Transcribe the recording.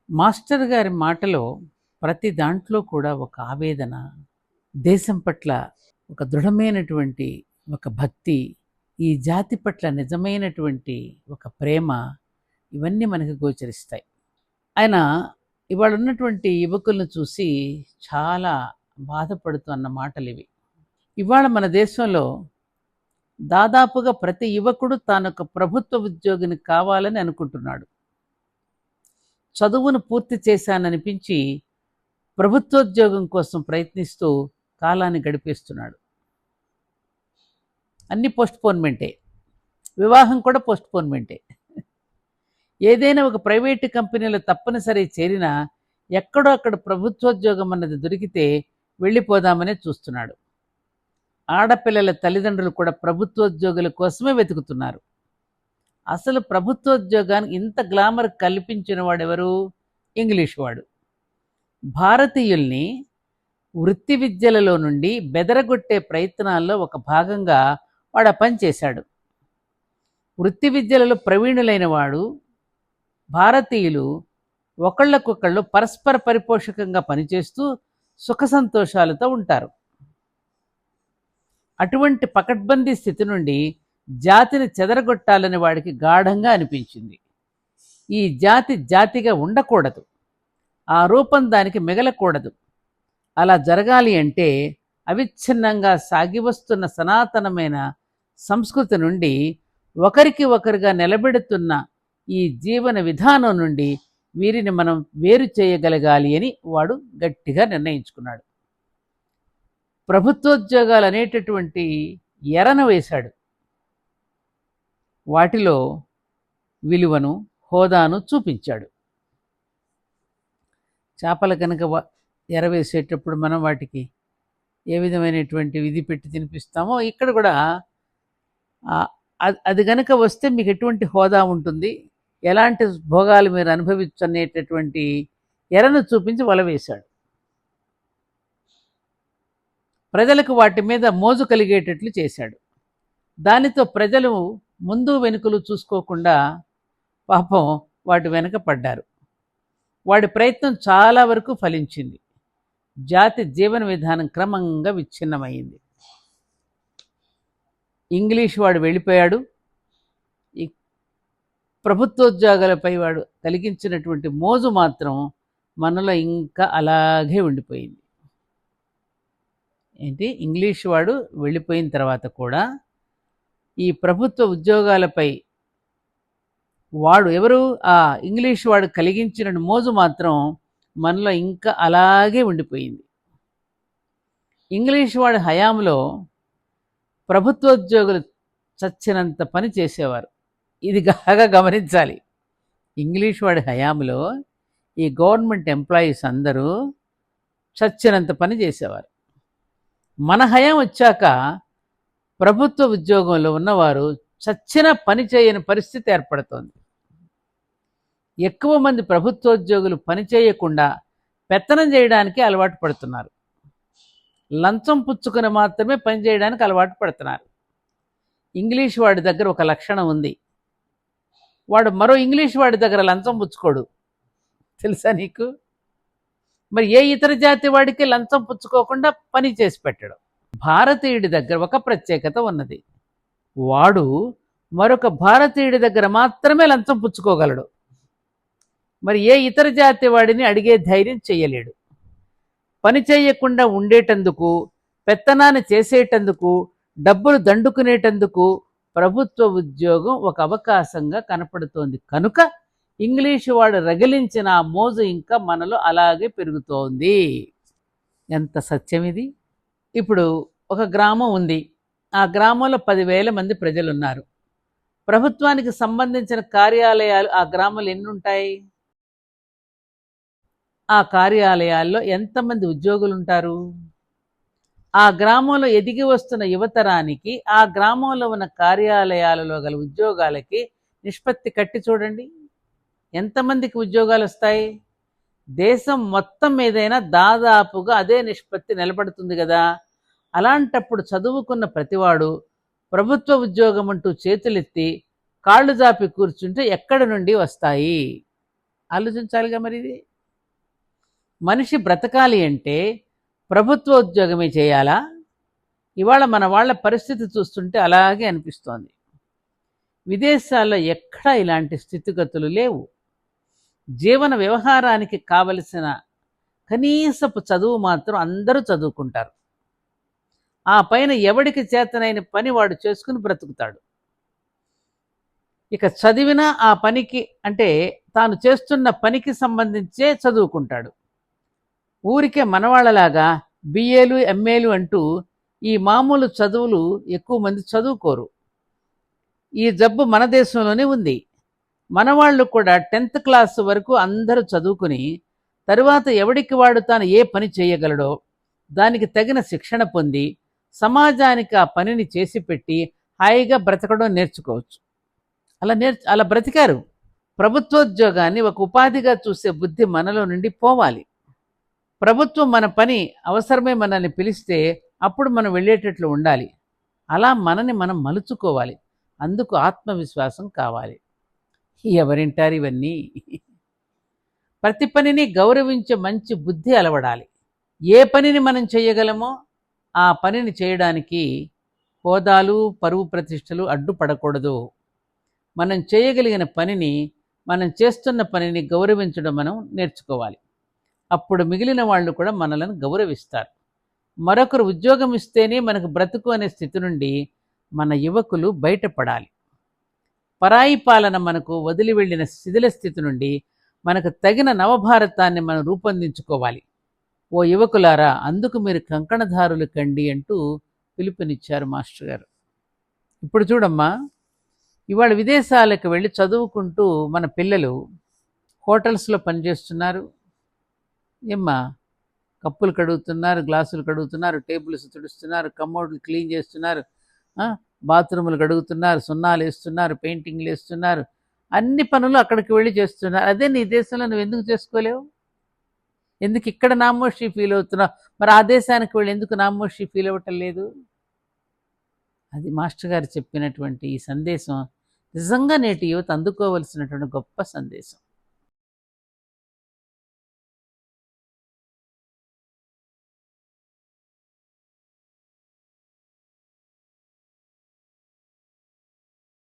Master గారి మాటలో ప్రతి దాంట్లో కూడా ఒక ఆవేదన, దేశం పట్ల ఒక దృఢమైనటువంటి ఒక భక్తి, ఈ జాతి పట్ల నిజమైనటువంటి ఒక ప్రేమ, ఇవన్నీ మనకు గోచరిస్తాయి. ఆయన ఇవాళ ఉన్నటువంటి యువకులను చూసి చాలా బాధపడుతున్న మాటలివి. ఇవాళ మన దేశంలో దాదాపుగా ప్రతి యువకుడు తానొక ప్రభుత్వ ఉద్యోగిని కావాలని అనుకుంటున్నాడు. చదువును పూర్తి చేశాననిపించి ప్రభుత్వోద్యోగం కోసం ప్రయత్నిస్తూ కాలాన్ని గడిపేస్తున్నాడు. అన్ని పోస్ట్‌పోన్‌మెంటే. వివాహం కూడా పోస్ట్‌పోన్‌మెంటే. ఏదైనా ఒక ప్రైవేటు కంపెనీలో తప్పనిసరి చేరినా ఎక్కడో అక్కడ ప్రభుత్వోద్యోగం అన్నది దొరికితే వెళ్ళిపోదామనే చూస్తున్నాడు. ఆడపిల్లల తల్లిదండ్రులు కూడా ప్రభుత్వోద్యోగుల కోసమే వెతుకుతున్నారు. అసలు ప్రభుత్వోద్యోగానికి ఇంత గ్లామర్ కల్పించిన వాడెవరు? ఇంగ్లీష్ వాడు. భారతీయుల్ని వృత్తి విద్యలలో నుండి బెదరగొట్టే ప్రయత్నాల్లో ఒక భాగంగా వాడు ఆ పని చేశాడు. వృత్తి విద్యలలో ప్రవీణులైన వాడు భారతీయులు ఒకళ్ళకొకళ్ళు పరస్పర పరిపోషకంగా పనిచేస్తూ సుఖ సంతోషాలతో ఉంటారు. అటువంటి పకడ్బందీ స్థితి నుండి జాతిని చెదరగొట్టాలని వాడికి గాఢంగా అనిపించింది. ఈ జాతి జాతిగా ఉండకూడదు, ఆ రూపం దానికి మిగలకూడదు. అలా జరగాలి అంటే అవిచ్ఛిన్నంగా సాగివస్తున్న సనాతనమైన సంస్కృతి నుండి, ఒకరికి ఒకరుగా నిలబెడుతున్న ఈ జీవన విధానం నుండి వీరిని మనం వేరు చేయగలగాలి అని వాడు గట్టిగా నిర్ణయించుకున్నాడు. ప్రభుత్వోద్యోగాలు అనేటటువంటి ఎరను వేశాడు. వాటిలో విలువను, హోదాను చూపించాడు. చేపలు కనుక ఎరవేసేటప్పుడు మనం వాటికి ఏ విధమైనటువంటి విధి పెట్టి తినిపిస్తామో, ఇక్కడ కూడా అది కనుక వస్తే మీకు ఎటువంటి హోదా ఉంటుంది, ఎలాంటి భోగాలు మీరు అనుభవించు అనేటటువంటి ఎరను చూపించి వల వేశాడు. ప్రజలకు వాటి మీద మోజు కలిగేటట్లు చేశాడు. దానితో ప్రజలు ముందు వెనుకలు చూసుకోకుండా పాపం వాటి వెనక పడ్డారు. వాడి ప్రయత్నం చాలా వరకు ఫలించింది. జాతి జీవన విధానం క్రమంగా విచ్ఛిన్నమైంది. ఇంగ్లీష్ వాడు వెళ్ళిపోయాడు. ఈ ప్రభుత్వోద్యోగాలపై వాడు కలిగించినటువంటి మోజు మాత్రం మనలో ఇంకా అలాగే ఉండిపోయింది. ఇంగ్లీష్ వాడు వెళ్ళిపోయిన తర్వాత కూడా ఈ ప్రభుత్వ ఉద్యోగాలపై వాడు ఎవరు, ఆ ఇంగ్లీష్ వాడు కలిగించిన మోజు మాత్రం మనలో ఇంకా అలాగే ఉండిపోయింది. ఇంగ్లీష్ వాడి హయాంలో ప్రభుత్వోద్యోగులు చచ్చినంత పని చేసేవారు. ఇది బాగా గమనించాలి. ఇంగ్లీష్ వాడి హయాంలో ఈ గవర్నమెంట్ ఎంప్లాయీస్ అందరూ చచ్చినంత పని చేసేవారు. మన హయాం వచ్చాక ప్రభుత్వ ఉద్యోగంలో ఉన్నవారు చచ్చిన పని చేయని పరిస్థితి ఏర్పడుతోంది. ఎక్కువ మంది ప్రభుత్వోద్యోగులు పని చేయకుండా పెత్తనం చేయడానికి అలవాటు పడుతున్నారు. లంచం పుచ్చుకొని మాత్రమే పని చేయడానికి అలవాటు పడుతున్నారు. ఇంగ్లీష్ వాడి దగ్గర ఒక లక్షణం ఉంది. వాడు మరో ఇంగ్లీష్ వాడి దగ్గర లంచం పుచ్చుకోడు. తెలుసా నీకు? మరి ఏ ఇతర జాతి వాడికి లంచం పుచ్చుకోకుండా పని చేసి పెట్టడం. భారతీయుడి దగ్గర ఒక ప్రత్యేకత ఉన్నది. వాడు మరొక భారతీయుడి దగ్గర మాత్రమే లంచం పుచ్చుకోగలడు. మరి ఏ ఇతర జాతి వాడిని అడిగే ధైర్యం చేయలేడు. పని చేయకుండా ఉండేటందుకు, పెత్తనాన్ని చేసేటందుకు, డబ్బులు దండుకునేటందుకు ప్రభుత్వ ఉద్యోగం ఒక అవకాశంగా కనపడుతోంది. కనుక ఇంగ్లీషు వాడు రగిలించిన ఆ మోజు ఇంకా మనలో అలాగే పెరుగుతోంది. ఎంత సత్యం ఇది! ఇప్పుడు ఒక గ్రామం ఉంది. ఆ గ్రామంలో 10,000 మంది ప్రజలు ఉన్నారు. ప్రభుత్వానికి సంబంధించిన కార్యాలయాలు ఆ గ్రామంలో ఎన్ని ఉంటాయి? ఆ కార్యాలయాల్లో ఎంతమంది ఉద్యోగులు ఉంటారు? ఆ గ్రామంలో ఎదిగి వస్తున్న యువతరానికి ఆ గ్రామంలో ఉన్న కార్యాలయాలలో గల ఉద్యోగాలకి నిష్పత్తి కట్టి చూడండి. ఎంతమందికి ఉద్యోగాలు వస్తాయి? దేశం మొత్తం ఏదైనా దాదాపుగా అదే నిష్పత్తి నిలబడుతుంది కదా. అలాంటప్పుడు చదువుకున్న ప్రతివాడు ప్రభుత్వ ఉద్యోగం అంటూ చేతులెత్తి కాళ్ళు జాపి కూర్చుంటే ఎక్కడి నుండి వస్తాయి? ఆలోచించాలిగా మరి ఇది. మనిషి బ్రతకాలి అంటే ప్రభుత్వ ఉద్యోగమే చేయాలా? ఇవాళ మన వాళ్ళ పరిస్థితి చూస్తుంటే అలాగే అనిపిస్తోంది. విదేశాల్లో ఎక్కడా ఇలాంటి స్థితిగతులు లేవు. జీవన వ్యవహారానికి కావలసిన కనీసపు చదువు మాత్రం అందరూ చదువుకుంటారు. ఆ పైన ఎవడికి చేతనైన పని వాడు చేసుకుని బ్రతుకుతాడు. ఇక చదివినా ఆ పనికి అంటే తాను చేస్తున్న పనికి సంబంధించే చదువుకుంటాడు. ఊరికే మనవాళ్ళలాగా బిఏలు ఎంఏలు అంటూ ఈ మామూలు చదువులు ఎక్కువ మంది చదువుకోరు. ఈ జబ్బు మన దేశంలోనే ఉంది. మనవాళ్ళు కూడా 10th క్లాస్ వరకు అందరూ చదువుకుని తరువాత ఎవడికి వాడు తాను ఏ పని చేయగలడో దానికి తగిన శిక్షణ పొంది సమాజానికి ఆ పనిని చేసి పెట్టి హాయిగా బ్రతకడం నేర్చుకోవచ్చు. అలా బ్రతికారు. ప్రభుత్వోద్యోగాన్ని ఒక ఉపాధిగా చూసే బుద్ధి మనలో నుండి పోవాలి. ప్రభుత్వం మన పని అవసరమే మనల్ని పిలిస్తే అప్పుడు మనం వెళ్ళేటట్లు ఉండాలి. అలా మనని మనం మలుచుకోవాలి. అందుకు ఆత్మవిశ్వాసం కావాలి. ఎవరింటారు ఇవన్నీ? ప్రతి పనిని గౌరవించే మంచి బుద్ధి అలవడాలి. ఏ పనిని మనం చేయగలమో ఆ పనిని చేయడానికి హోదాలు పరువు ప్రతిష్టలు అడ్డుపడకూడదు. మనం చేయగలిగిన పనిని, మనం చేస్తున్న పనిని గౌరవించడం మనం నేర్చుకోవాలి. అప్పుడు మిగిలిన వాళ్ళు కూడా మనలను గౌరవిస్తారు. మరొకరు ఉద్యోగం ఇస్తేనే మనకు బ్రతుకు అనే స్థితి నుండి మన యువకులు బయటపడాలి. పరాయి పాలన మనకు వదిలి వెళ్ళిన శిథిల స్థితి నుండి మనకు తగిన నవభారతాన్ని మనం రూపొందించుకోవాలి. ఓ యువకులారా, అందుకు మీరు కంకణధారులు కండి అంటూ పిలుపునిచ్చారు మాస్టర్ గారు. ఇప్పుడు చూడమ్మా, ఇవాళ విదేశాలకు వెళ్ళి చదువుకుంటూ మన పిల్లలు హోటల్స్లో పనిచేస్తున్నారు. ఏమ్మా, కప్పులు కడుగుతున్నారు, గ్లాసులు కడుగుతున్నారు, టేబుల్స్ తుడుస్తున్నారు, కమోడ్లు క్లీన్ చేస్తున్నారు, బాత్రూములు కడుగుతున్నారు, సున్నాలు వేస్తున్నారు, పెయింటింగ్లు వేస్తున్నారు, అన్ని పనులు అక్కడికి వెళ్ళి చేస్తున్నారు. అదే నీ దేశంలో నువ్వు ఎందుకు చేసుకోలేవు? ఎందుకు ఇక్కడ నామోషి ఫీల్ అవుతున్నావు? మరి ఆ దేశానికి వెళ్ళి ఎందుకు నామోషి ఫీల్ అవ్వటం లేదు? అది మాస్టర్ గారు చెప్పినటువంటి ఈ సందేశం నిజంగా నేటి యువత అందుకోవలసినటువంటి గొప్ప సందేశం.